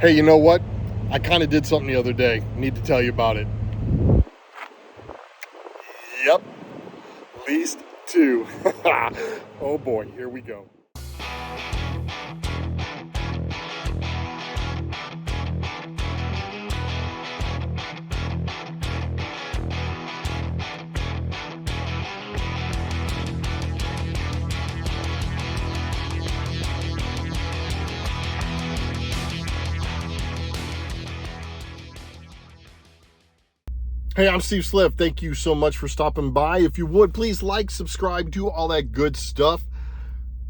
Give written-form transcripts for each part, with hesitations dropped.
Hey, you know what? I kind of did something the other day. Need to tell you about it. Yep, leased two. Oh boy, here we go. Hey, I'm Steve Sliff. Thank you so much for stopping by. If you would, please like, subscribe, do all that good stuff,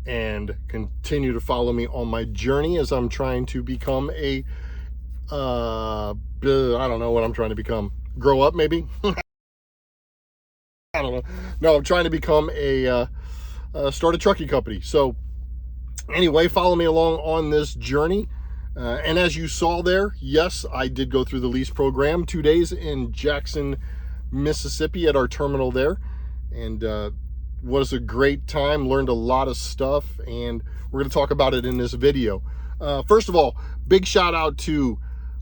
and continue to follow me on my journey as I'm trying to become a, I don't know what I'm trying to become. Grow up, maybe? I don't know. No, I'm trying to become start a trucking company. So anyway, follow me along on this journey. And as you saw there, yes, I did go through the lease program, 2 days in Jackson, Mississippi at our terminal there. And was a great time, learned a lot of stuff, and we're going to talk about it in this video. First of all, big shout out to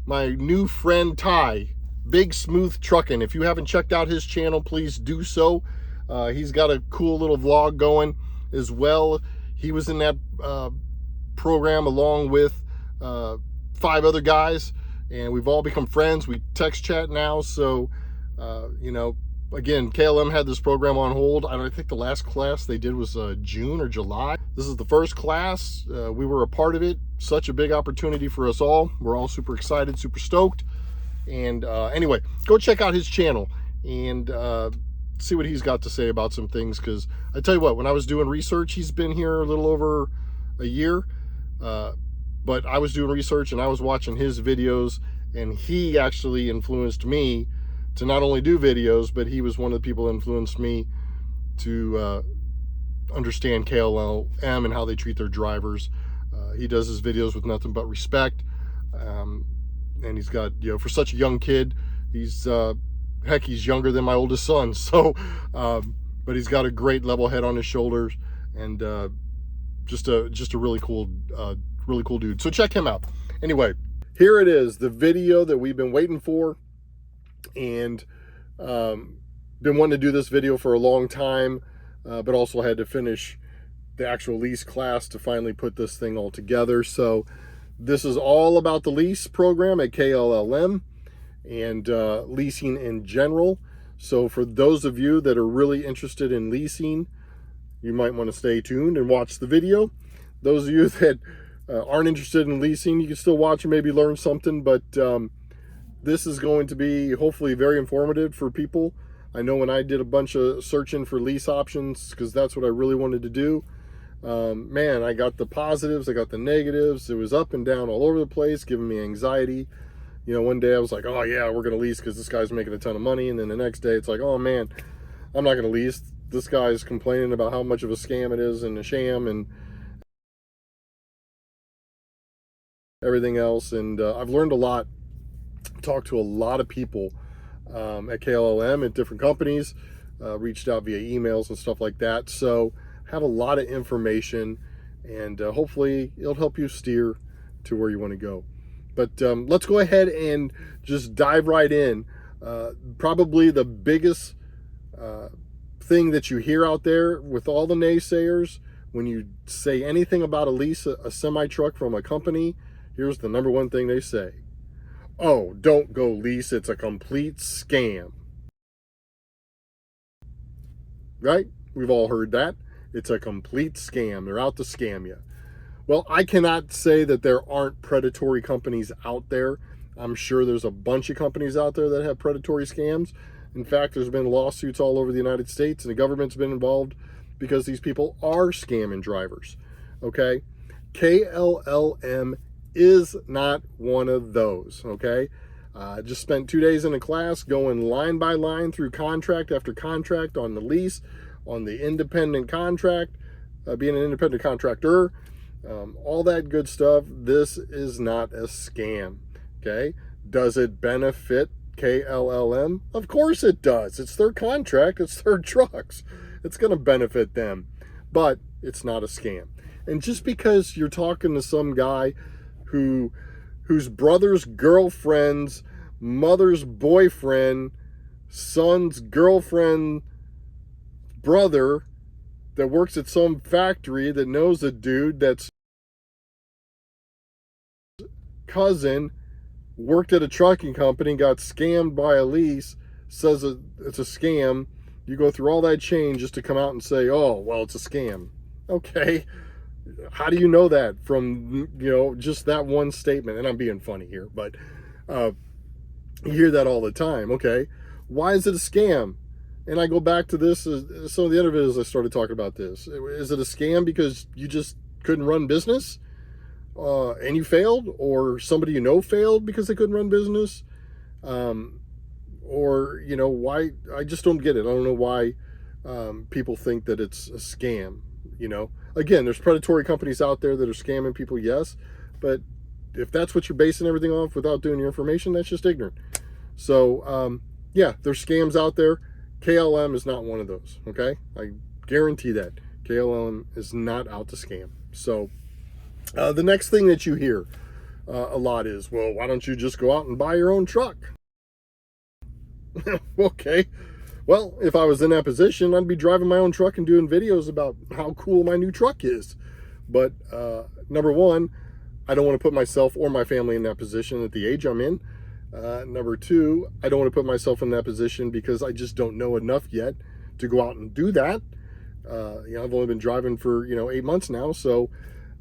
my new friend Ty, Big Smooth Trucking. If you haven't checked out his channel, please do so. He's got a cool little vlog going as well. He was in that program along with 5 other guys, and we've all become friends. We text chat now. So you know, again, KLM had this program on hold. I think the last class they did was June or July. This is the first class. We were a part of it. Such a big opportunity for us all. We're all super excited, super stoked. And anyway, go check out his channel and see what he's got to say about some things, because I tell you what, when I was doing research, he's been here a little over a year, but I was doing research and I was watching his videos, and he actually influenced me to not only do videos, but he was one of the people that influenced me to understand KLLM and how they treat their drivers. He does his videos with nothing but respect, and he's got, you know, for such a young kid, he's heck, he's younger than my oldest son. So but he's got a great level head on his shoulders, and just a really cool dude. So check him out. Anyway, here it is, the video that we've been waiting for, and been wanting to do this video for a long time, but also had to finish the actual lease class to finally put this thing all together. So this is all about the lease program at KLLM and leasing in general. So for those of you that are really interested in leasing, you might want to stay tuned and watch the video. Those of you that aren't interested in leasing, you can still watch and maybe learn something, but this is going to be hopefully very informative for people. I know when I did a bunch of searching for lease options, because that's what I really wanted to do, man, I got the positives, I got the negatives. It was up and down all over the place, giving me anxiety. You know, one day I was like, oh yeah, we're going to lease because this guy's making a ton of money. And then the next day it's like, oh man, I'm not going to lease. This guy's complaining about how much of a scam it is and a sham and everything else. And I've learned a lot, talked to a lot of people at KLLM at different companies, reached out via emails and stuff like that. So have a lot of information, and hopefully it'll help you steer to where you want to go. But let's go ahead and just dive right in. Probably the biggest thing that you hear out there with all the naysayers, when you say anything about a lease, a semi-truck from a company, here's the number one thing they say. Oh, don't go lease, it's a complete scam. Right? We've all heard that. It's a complete scam. They're out to scam you. Well, I cannot say that there aren't predatory companies out there. I'm sure there's a bunch of companies out there that have predatory scams. In fact, there's been lawsuits all over the United States, and the government's been involved because these people are scamming drivers. Okay? KLLM is not one of those. Okay? Just spent 2 days in a class going line by line through contract after contract on the lease, on the independent contract, being an independent contractor, all that good stuff. This is not a scam. Okay? Does it benefit KLLM? Of course it does. It's their contract. It's their trucks. It's going to benefit them. But it's not a scam. And just because you're talking to some guy who whose brother's girlfriend's mother's boyfriend, son's girlfriend, brother that works at some factory that knows a dude that's cousin worked at a trucking company, got scammed by a lease, says it's a scam. You go through all that chain just to come out and say, oh, well, it's a scam. Okay. How do you know that from, just that one statement? And I'm being funny here, but you hear that all the time. Okay. Why is it a scam? And I go back to this. Some of the other videos I started talking about this. Is it a scam because you just couldn't run business? And you failed, or somebody failed because they couldn't run business, or why? I just don't get it. I don't know why people think that it's a scam. Again, there's predatory companies out there that are scamming people, yes, but if that's what you're basing everything off without doing your information, that's just ignorant. So yeah, there's scams out there. KLM is not one of those. Okay, I guarantee that KLM is not out to scam. So the next thing that you hear a lot is, well, why don't you just go out and buy your own truck? Okay. Well, if I was in that position, I'd be driving my own truck and doing videos about how cool my new truck is. But number one, I don't want to put myself or my family in that position at the age I'm in. Number two, I don't want to put myself in that position because I just don't know enough yet to go out and do that. I've only been driving for 8 months now, so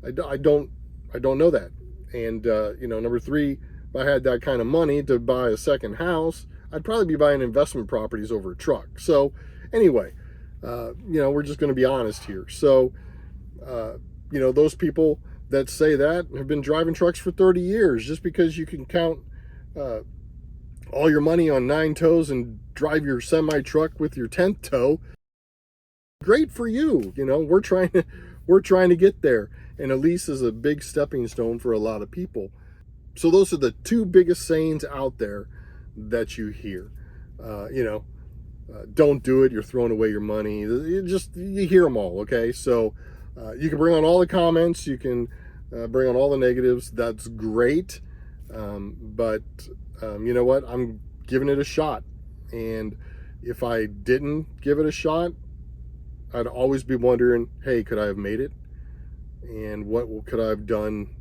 I don't know that. And number three, if I had that kind of money to buy a second house, I'd probably be buying investment properties over a truck. So anyway, we're just going to be honest here. So those people that say that have been driving trucks for 30 years. Just because you can count all your money on 9 toes and drive your semi truck with your 10th toe, great for you. We're trying to get there. And a lease is a big stepping stone for a lot of people. So those are the two biggest sayings out there that you hear. Don't do it, you're throwing away your money. You hear them all, okay? So you can bring on all the comments, you can bring on all the negatives. That's great. But you know what? I'm giving it a shot. And if I didn't give it a shot, I'd always be wondering, hey, could I have made it? And what could I have done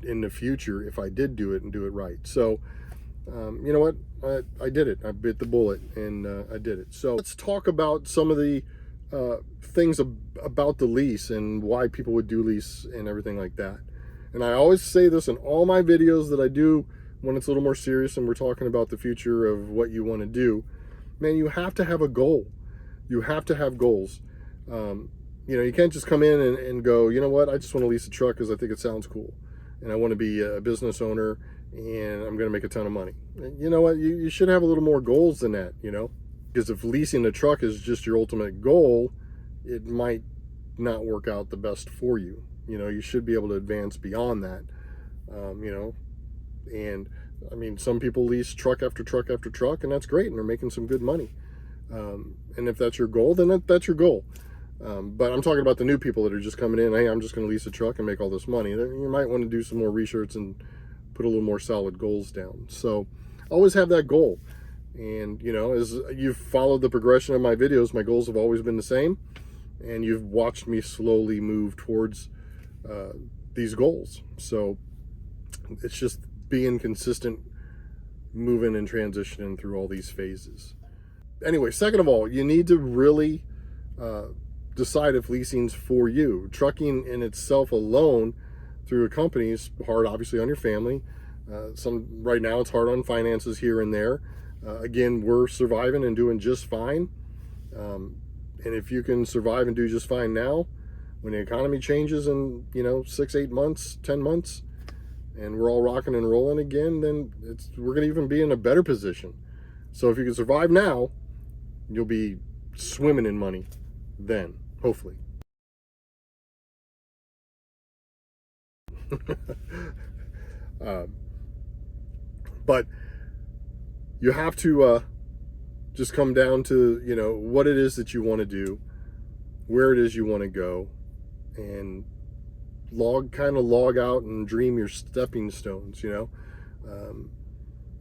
in the future if I did do it and do it right? So, you know what? I did it. I bit the bullet, and I did it. So let's talk about some of the things about the lease and why people would do lease and everything like that. And I always say this in all my videos that I do when it's a little more serious and we're talking about the future of what you want to do. Man, you have to have a goal. You have to have goals. You can't just come in and go, you know what, I just want to lease a truck because I think it sounds cool. And I want to be a business owner and I'm going to make a ton of money. You know what, you should have a little more goals than that, because if leasing a truck is just your ultimate goal, it might not work out the best for you. You should be able to advance beyond that. And I mean, some people lease truck after truck after truck, and that's great, and they're making some good money. And if that's your goal, then that's your goal. But I'm talking about the new people that are just coming in. Hey, I'm just going to lease a truck and make all this money. You might want to do some more research and put a little more solid goals down. So always have that goal. And, as you've followed the progression of my videos, my goals have always been the same. And you've watched me slowly move towards these goals. So it's just being consistent, moving and transitioning through all these phases. Anyway, second of all, you need to really decide if leasing's for you. Trucking in itself alone through a company is hard, obviously, on your family. Right now it's hard on finances here and there. Again, we're surviving and doing just fine. And if you can survive and do just fine now, when the economy changes in 6, 8 months, 10 months, and we're all rocking and rolling again, then we're going to even be in a better position. So if you can survive now, you'll be swimming in money then, hopefully. But you have to just come down to what it is that you want to do, where it is you want to go, and log out and dream your stepping stones, you know.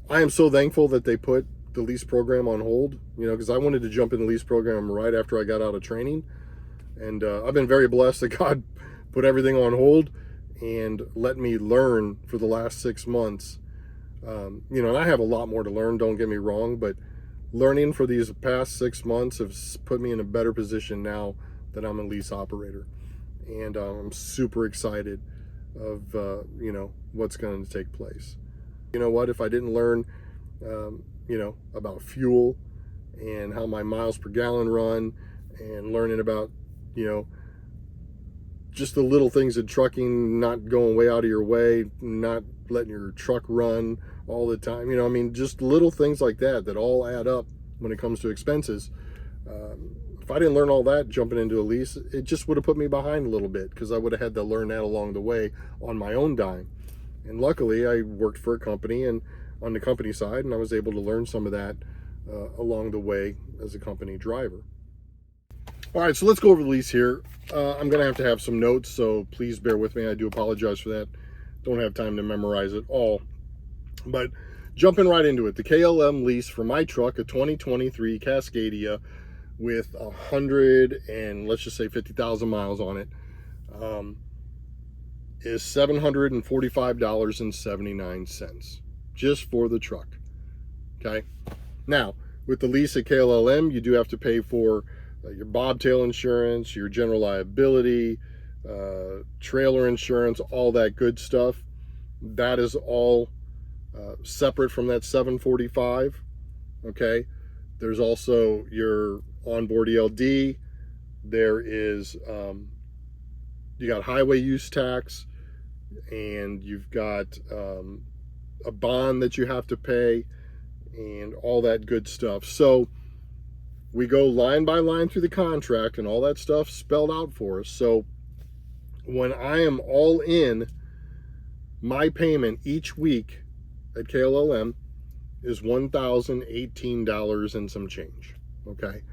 I am so thankful that they put the lease program on hold, you know, because I wanted to jump in the lease program right after I got out of training. And I've been very blessed that God put everything on hold and let me learn for the last 6 months. You know, and I have a lot more to learn, don't get me wrong, but learning for these past 6 months has put me in a better position now that I'm a lease operator. And I'm super excited of, you know, what's going to take place. You know what, if I didn't learn, you know, about fuel and how my miles per gallon run, and learning about, you know, just the little things in trucking, not going way out of your way, not letting your truck run all the time, you know, I mean, just little things like that that all add up when it comes to expenses. If I didn't learn all that jumping into a lease, it just would have put me behind a little bit, because I would have had to learn that along the way on my own dime. And luckily I worked for a company and on the company side, and I was able to learn some of that along the way as a company driver. All right, so let's go over the lease here. I'm gonna have to have some notes, so please bear with me. I do apologize for that. Don't have time to memorize it all. But jumping right into it, the KLM lease for my truck, a 2023 Cascadia with 100 and let's just say 50,000 miles on it, is $745.79 just for the truck. Okay. Now, with the lease at KLLM, you do have to pay for your bobtail insurance, your general liability, trailer insurance, all that good stuff. That is all separate from that $745. Okay. There's also your onboard ELD. There is, you got highway use tax, and you've got a bond that you have to pay, and all that good stuff. So we go line by line through the contract, and all that stuff spelled out for us. So when I am all in, my payment each week at KLLM is $1,018 and some change. Okay.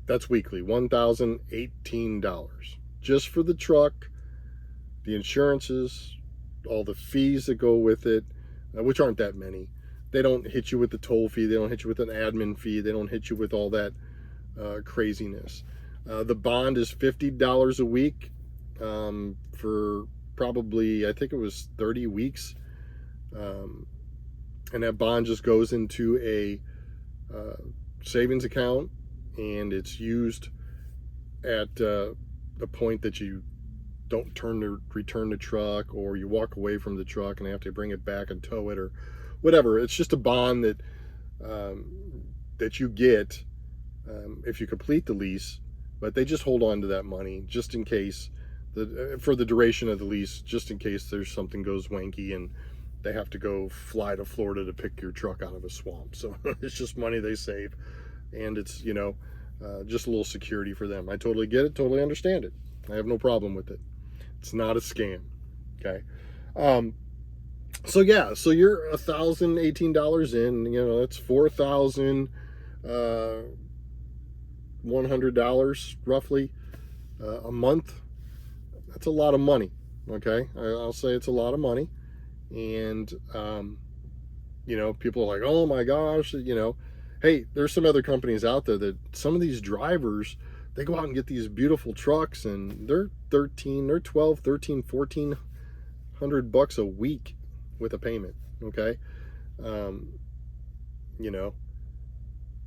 That's weekly, $1,018 just for the truck, the insurances, all the fees that go with it, which aren't that many. They don't hit you with the toll fee. They don't hit you with an admin fee. They don't hit you with all that craziness. The bond is $50 a week for probably, I think it was 30 weeks. And that bond just goes into a savings account, and it's used at the point that you don't return the truck, or you walk away from the truck and they have to bring it back and tow it or whatever. It's just a bond that that you get if you complete the lease, but they just hold on to that money just in case, for the duration of the lease, just in case there's something goes wanky and they have to go fly to Florida to pick your truck out of a swamp. So it's just money they save, and it's, you know, just a little security for them. I totally get it, totally understand it. I have no problem with it. It's not a scam. Okay. So yeah, so you're $1,018 in, you know, that's $4,100 roughly a month. That's a lot of money. Okay. I'll say it's a lot of money. And, you know, people are like, oh my gosh, you know, hey, there's some other companies out there that some of these drivers, they go out and get these beautiful trucks, and they're 12, 13, 1,400 bucks a week with a payment. Okay. You know,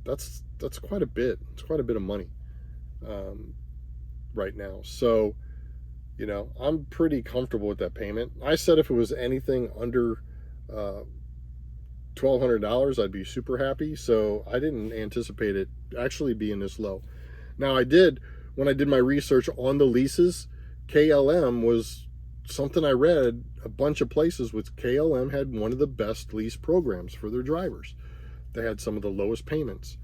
that's quite a bit. It's quite a bit of money, right now. So, you know, I'm pretty comfortable with that payment. I said if it was anything under $1,200, I'd be super happy. So I didn't anticipate it actually being this low. Now, I did, when I did my research on the leases, KLM was something I read a bunch of places with. KLM had one of the best lease programs for their drivers. They had some of the lowest payments.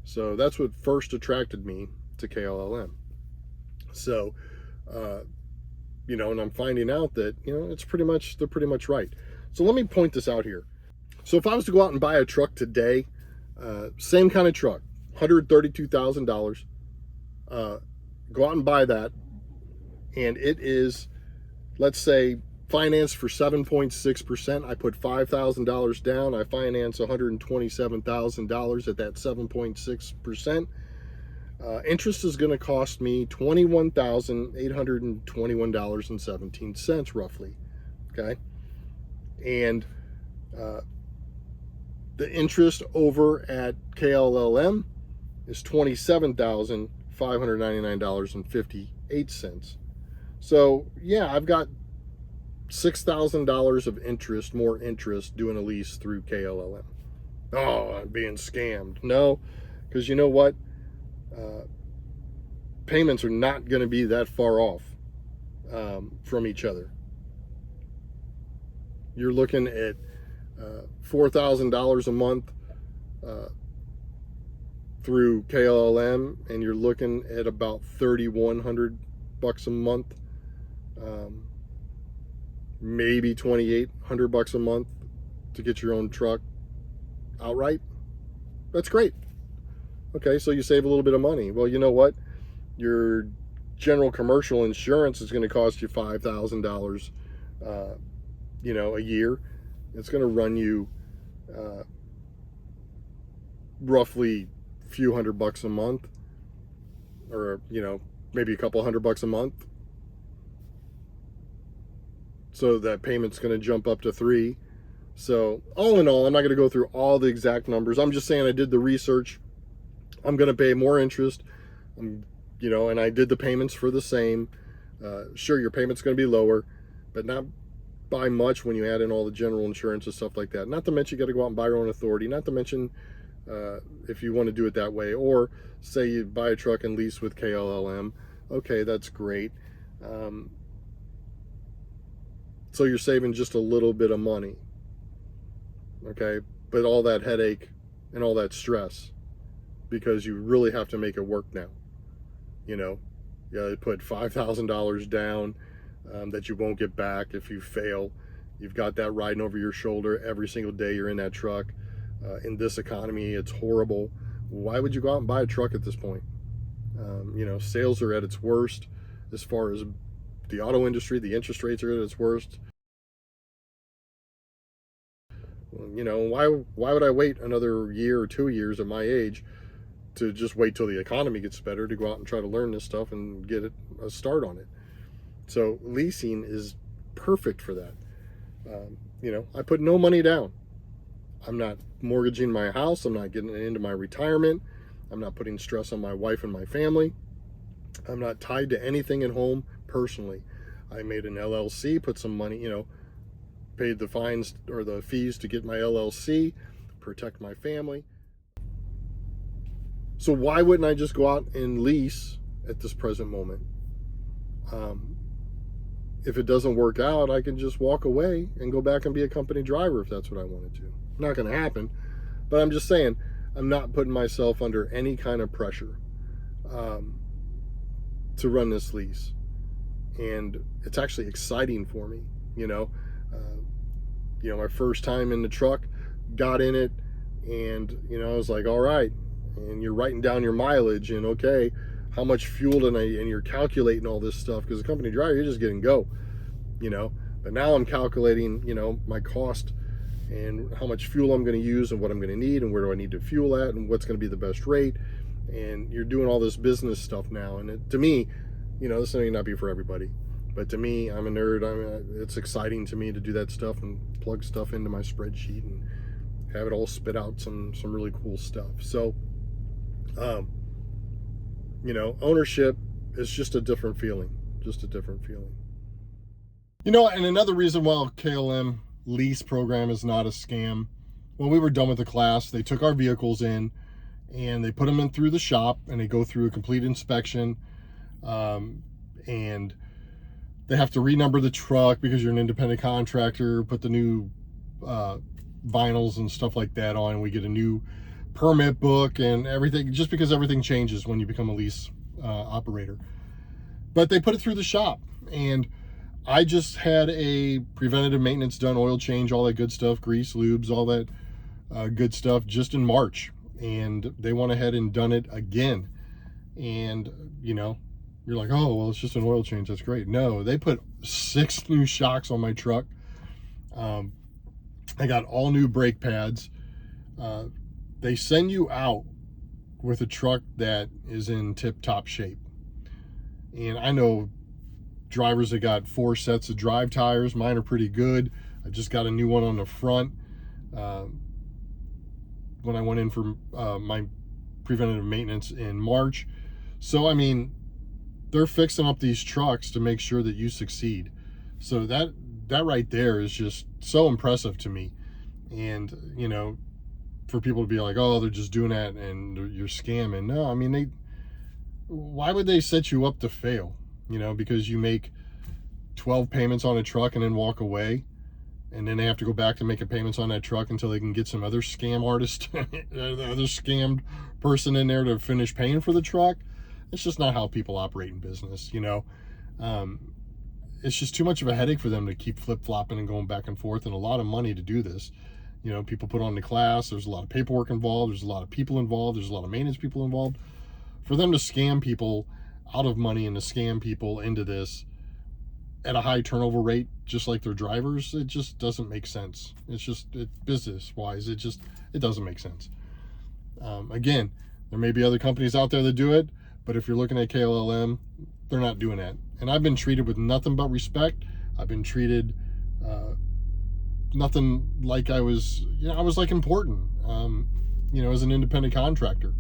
So that's what first attracted me to KLLM. So, you know, and I'm finding out that, you know, they're pretty much right. So let me point this out here. So if I was to go out and buy a truck today, same kind of truck, $132,000, go out and buy that, and it is, let's say, financed for 7.6%. I put $5,000 down. I finance $127,000 at that 7.6%. Interest is going to cost me $21,821.17 roughly. Okay. And the interest over at KLLM is $27,599.58. So yeah, I've got $6,000 of interest, more interest, doing a lease through KLLM. Oh, I'm being scammed. No, because you know what? Payments are not going to be that far off from each other. You're looking at $4,000 a month through KLLM, and you're looking at about $3,100 a month, maybe $2,800 a month to get your own truck outright. That's great. Okay, so you save a little bit of money. Well, you know what? Your general commercial insurance is going to cost you $5,000, a year. It's going to run you roughly a few $100 a month, or maybe a couple $100 a month. So that payment's going to jump up to $3,000. So all in all, I'm not going to go through all the exact numbers. I'm just saying I did the research. I'm going to pay more interest, and I did the payments for the same. Sure, your payment's going to be lower, but not by much when you add in all the general insurance and stuff like that. Not to mention you got to go out and buy your own authority. Not to mention if you want to do it that way, or say you buy a truck and lease with KLLM. Okay, that's great. So you're saving just a little bit of money. Okay, but all that headache and all that stress, because you really have to make it work now. You put $5,000 down that you won't get back if you fail. You've got that riding over your shoulder every single day you're in that truck. In this economy, it's horrible. Why would you go out and buy a truck at this point? Sales are at its worst as far as the auto industry. The interest rates are at its worst. Why would I wait another year or 2 years at my age to just wait till the economy gets better to go out and try to learn this stuff and get a start on it? So leasing is perfect for that. I put no money down. I'm not mortgaging my house. I'm not getting into my retirement. I'm not putting stress on my wife and my family. I'm not tied to anything at home personally. I made an LLC, put some money, paid the fines or the fees to get my LLC, protect my family. So why wouldn't I just go out and lease at this present moment? If it doesn't work out, I can just walk away and go back and be a company driver if that's what I wanted to. Not going to happen, but I'm just saying I'm not putting myself under any kind of pressure to run this lease, and it's actually exciting for me. My first time in the truck, got in it, and I was like, all right. And you're writing down your mileage, and okay, how much fuel and you're calculating all this stuff, because a company driver, you're just getting go. But now I'm calculating my cost and how much fuel I'm going to use and what I'm going to need and where do I need to fuel at and what's going to be the best rate. And you're doing all this business stuff now, and to me, this may not be for everybody, but to me, I'm a nerd. It's exciting to me to do that stuff and plug stuff into my spreadsheet and have it all spit out some really cool stuff. So ownership is just a different feeling. And another reason why KLM lease program is not a scam. When we were done with the class, they took our vehicles in and they put them in through the shop, and they go through a complete inspection, and they have to renumber the truck because you're an independent contractor, put the new vinyls and stuff like that on, and we get a new permit book and everything, just because everything changes when you become a lease operator. But they put it through the shop, and I just had a preventative maintenance done, oil change, all that good stuff, grease, lubes, all that good stuff, just in March. And they went ahead and done it again. And, You're like, oh, well, it's just an oil change. That's great. No, they put 6 new shocks on my truck. I got all new brake pads. They send you out with a truck that is in tip-top shape. And I know drivers that got 4 sets of drive tires. Mine are pretty good. I just got a new one on the front when I went in for my preventative maintenance in March. So, I mean, they're fixing up these trucks to make sure that you succeed. So that right there is just so impressive to me. And, you know, for people to be like, oh, they're just doing that and you're scamming. No, I mean, why would they set you up to fail? You know, because you make 12 payments on a truck and then walk away, and then they have to go back to making payments on that truck until they can get some other scam artist, other scammed person in there to finish paying for the truck. It's just not how people operate in business, you know. It's just too much of a headache for them to keep flip-flopping and going back and forth, and a lot of money to do this. You know, people put on the class, there's a lot of paperwork involved, there's a lot of people involved, there's a lot of maintenance people involved. For them to scam people out of money and to scam people into this at a high turnover rate, just like their drivers, it just doesn't make sense. It's just, business-wise, it doesn't make sense. Again, there may be other companies out there that do it, but if you're looking at KLLM, they're not doing that. And I've been treated with nothing but respect. I've been treated nothing like I was like important, you know, as an independent contractor.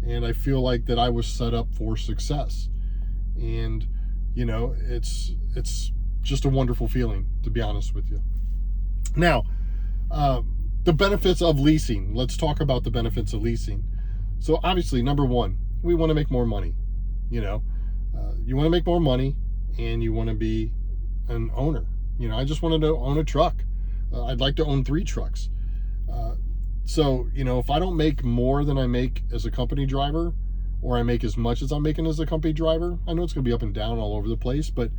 And I feel like that I was set up for success. And, you know, it's just a wonderful feeling, to be honest with you. Now, the benefits of leasing. Let's talk about the benefits of leasing. So obviously, number one, we want to make more money. You know, you want to make more money and you want to be an owner. You know, I just wanted to own a truck. I'd like to own 3 trucks. So, you know, if I don't make more than I make as a company driver, or I make as much as I'm making as a company driver, I know it's going to be up and down all over the place, but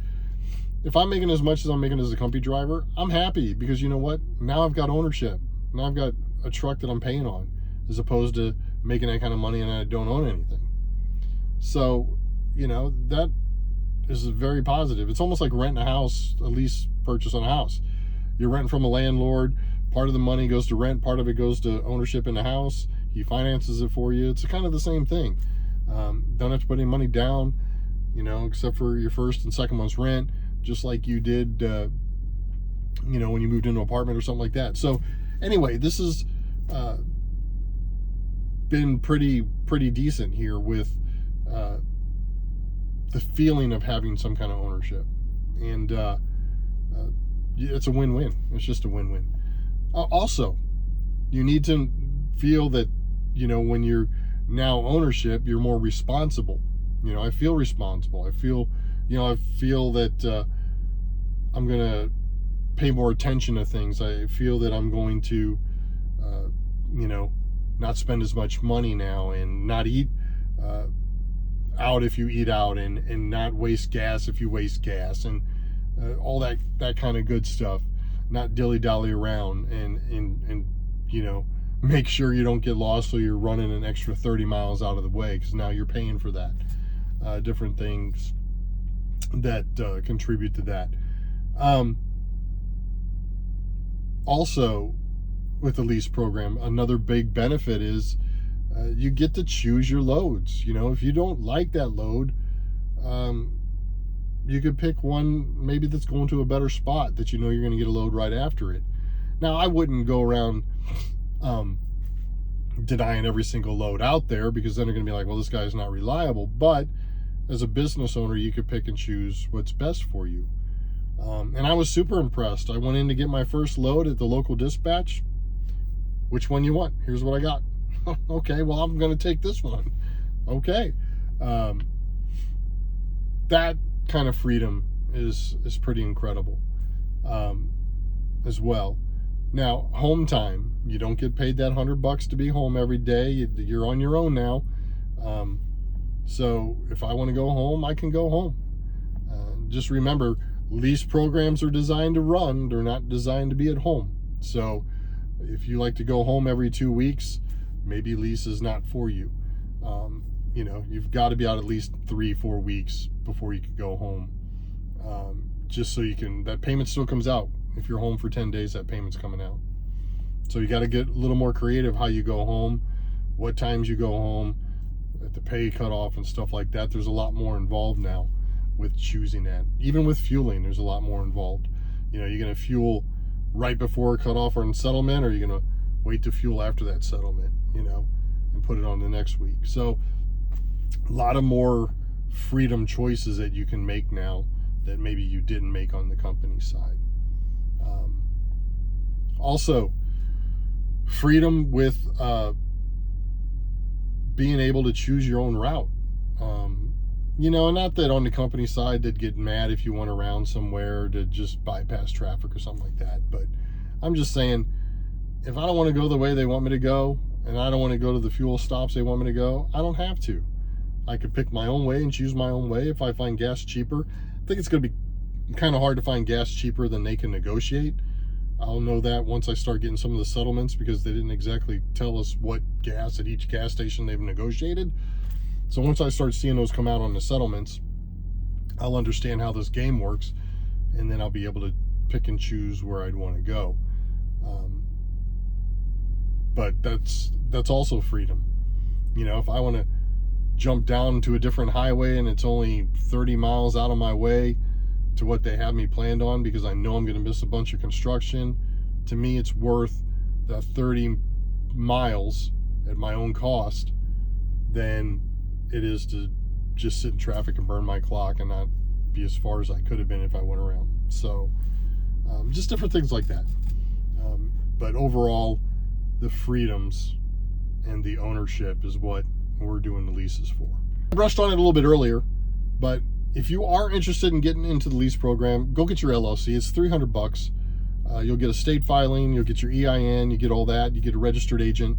if I'm making as much as I'm making as a company driver, I'm happy, because you know what? Now I've got ownership. Now I've got a truck that I'm paying on, as opposed to making that kind of money and I don't own anything. So, you know, that is very positive. It's almost like renting a house, a lease purchase on a house. You're renting from a landlord. Part of the money goes to rent, part of it goes to ownership in the house. He finances it for you. It's kind of the same thing. Don't have to put any money down, you know, except for your first and second month's rent, just like you did, you know, when you moved into an apartment or something like that. So anyway, this has been pretty decent here with the feeling of having some kind of ownership. And it's a win-win. It's just a win-win. Also, you need to feel that, you know, when you're now ownership, you're more responsible. You know, I feel responsible. I feel, you know, I feel that I'm going to pay more attention to things. I feel that I'm going to, you know, not spend as much money now, and not eat out if you eat out, and not waste gas if you waste gas, and all that kind of good stuff. Not dilly-dally around and you know, make sure you don't get lost, so you're running an extra 30 miles out of the way, because now you're paying for that. Different things that contribute to that. Also, with the lease program, another big benefit is you get to choose your loads. You know, if you don't like that load, you could pick one maybe that's going to a better spot that you know you're going to get a load right after it. Now, I wouldn't go around denying every single load out there, because then they're going to be like, well, this guy's not reliable. But as a business owner, you could pick and choose what's best for you. And I was super impressed. I went in to get my first load at the local dispatch. Which one you want? Here's what I got. Okay, well, I'm going to take this one. Okay. That kind of freedom is pretty incredible as well. Now, home time, you don't get paid that $100 to be home every day. You're on your own now. So if I want to go home, I can go home. Just remember, lease programs are designed to run. They're not designed to be at home. So if you like to go home every 2 weeks, maybe lease is not for you. You know, you've got to be out at least 3-4 weeks before you could go home. Just so you can, that payment still comes out. If you're home for 10 days, that payment's coming out. So you got to get a little more creative how you go home, what times you go home, at the pay cutoff and stuff like that. There's a lot more involved now with choosing that. Even with fueling, there's a lot more involved. You know, you're going to fuel right before cutoff or in settlement, or you're going to wait to fuel after that settlement, you know, and put it on the next week. So a lot of more freedom choices that you can make now that maybe you didn't make on the company side. Also, freedom with being able to choose your own route. You know, not that on the company side they'd get mad if you went around somewhere to just bypass traffic or something like that, but I'm just saying, if I don't want to go the way they want me to go, and I don't want to go to the fuel stops they want me to go, I don't have to. I could pick my own way and choose my own way. If I find gas cheaper, I think it's going to be kind of hard to find gas cheaper than they can negotiate. I'll know that once I start getting some of the settlements, because they didn't exactly tell us what gas at each gas station they've negotiated. So once I start seeing those come out on the settlements, I'll understand how this game works, and then I'll be able to pick and choose where I'd want to go. But that's also freedom. You know, if I want to jump down to a different highway and it's only 30 miles out of my way to what they have me planned on, because I know I'm going to miss a bunch of construction, to me it's worth that 30 miles at my own cost than it is to just sit in traffic and burn my clock and not be as far as I could have been if I went around. So just different things like that. But overall, the freedoms and the ownership is what we're doing the leases for. I brushed on it a little bit earlier, but if you are interested in getting into the lease program, go get your LLC. It's $300. You'll get a state filing, you'll get your EIN, you get all that, you get a registered agent.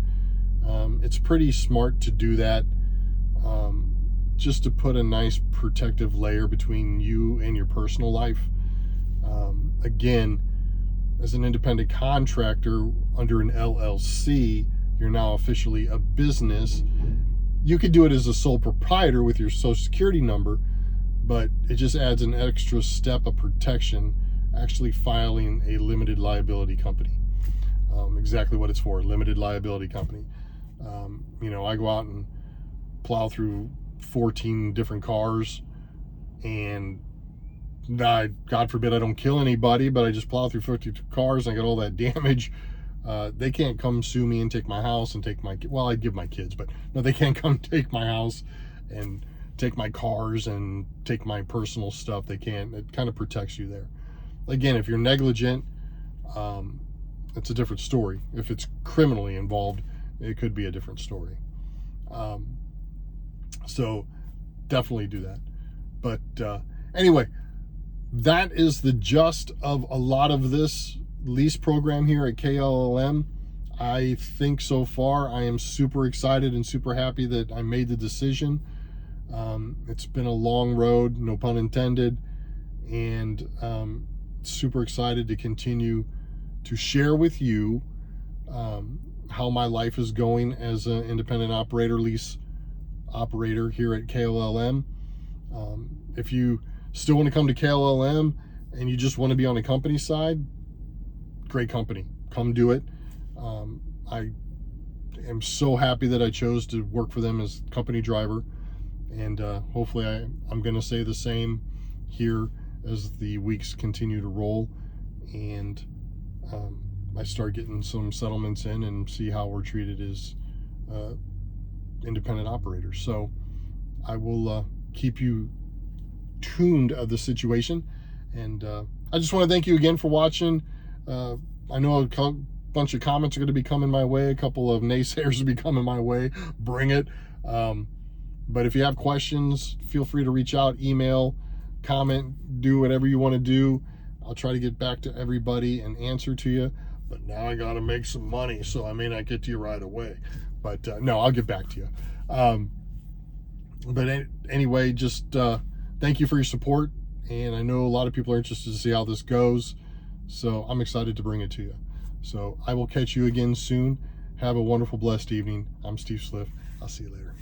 It's pretty smart to do that, just to put a nice protective layer between you and your personal life. Again, as an independent contractor under an LLC, you're now officially a business. You could do it as a sole proprietor with your social security number, but it just adds an extra step of protection actually filing a limited liability company. Exactly what it's for, limited liability company. You know, I go out and plow through 14 different cars, and God forbid I don't kill anybody, but I just plow through 50 cars and I got all that damage. They can't come sue me and take my house and take my, well, I'd give my kids, but no, they can't come take my house and take my cars and take my personal stuff. They can't. It kind of protects you there. Again, if you're negligent, it's a different story. If it's criminally involved, it could be a different story. So definitely do that. But anyway, that is the gist of a lot of this lease program here at KLLM. I think so far I am super excited and super happy that I made the decision. It's been a long road, no pun intended, and super excited to continue to share with you how my life is going as an independent operator, lease operator here at KLLM. If you still want to come to KLLM and you just want to be on the company side, great company, come do it. I am so happy that I chose to work for them as company driver, and hopefully I'm going to say the same here as the weeks continue to roll, and I start getting some settlements in and see how we're treated as independent operators. So I will keep you tuned of the situation, and I just want to thank you again for watching. I know a bunch of comments are going to be coming my way, a couple of naysayers will be coming my way. Bring it. But if you have questions, feel free to reach out, email, comment, do whatever you want to do. I'll try to get back to everybody and answer to you. But now I got to make some money, so I may not get to you right away. But no, I'll get back to you. But anyway, just thank you for your support. And I know a lot of people are interested to see how this goes. So I'm excited to bring it to you. So I will catch you again soon. Have a wonderful, blessed evening. I'm Steve Sliff. I'll see you later.